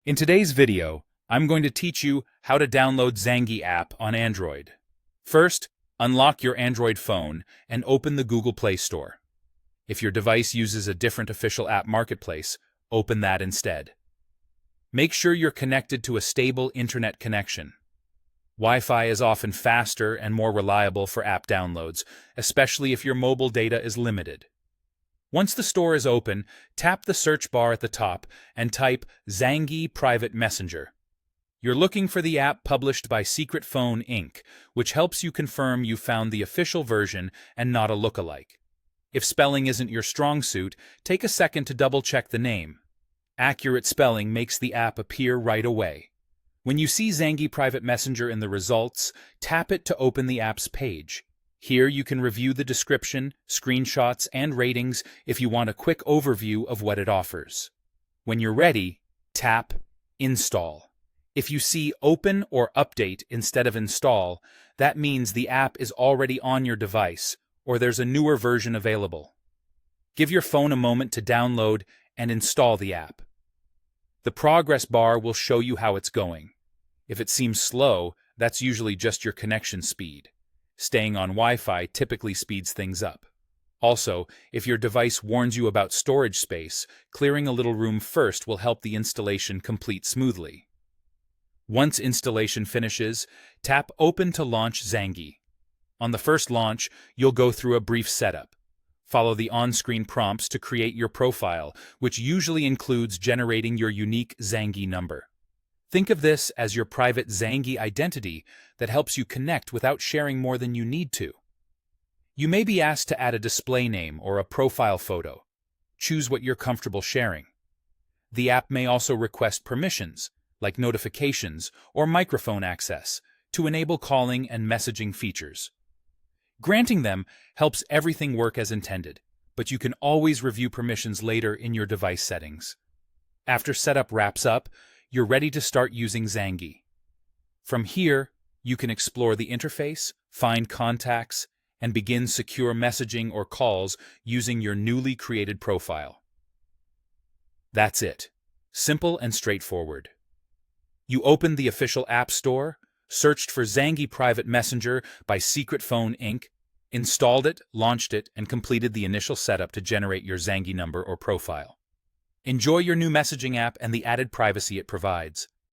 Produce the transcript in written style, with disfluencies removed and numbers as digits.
In today's video, I'm going to teach you how to download Zangi app on Android. First, unlock your Android phone and open the Google Play Store. If your device uses a different official app marketplace, open that instead. Make sure you're connected to a stable internet connection. Wi-Fi is often faster and more reliable for app downloads, especially if your mobile data is limited. Once the store is open, tap the search bar at the top and type Zangi Private Messenger. You're looking for the app published by Secret Phone Inc., which helps you confirm you found the official version and not a lookalike. If spelling isn't your strong suit, take a second to double-check the name. Accurate spelling makes the app appear right away. When you see Zangi Private Messenger in the results, tap it to open the app's page. Here you can review the description, screenshots, and ratings if you want a quick overview of what it offers. When you're ready, tap Install. If you see Open or Update instead of Install, that means the app is already on your device, or there's a newer version available. Give your phone a moment to download and install the app. The progress bar will show you how it's going. If it seems slow, that's usually just your connection speed. Staying on Wi-Fi typically speeds things up. Also, if your device warns you about storage space, clearing a little room first will help the installation complete smoothly. Once installation finishes, tap Open to launch Zangi. On the first launch, you'll go through a brief setup. Follow the on-screen prompts to create your profile, which usually includes generating your unique Zangi number. Think of this as your private Zangi identity that helps you connect without sharing more than you need to. You may be asked to add a display name or a profile photo. Choose what you're comfortable sharing. The app may also request permissions, like notifications or microphone access, to enable calling and messaging features. Granting them helps everything work as intended, but you can always review permissions later in your device settings. After setup wraps up, you're ready to start using Zangi. From here, you can explore the interface, find contacts, and begin secure messaging or calls using your newly created profile. That's it. Simple and straightforward. You opened the official App Store, searched for Zangi Private Messenger by Secret Phone Inc., installed it, launched it, and completed the initial setup to generate your Zangi number or profile. Enjoy your new messaging app and the added privacy it provides.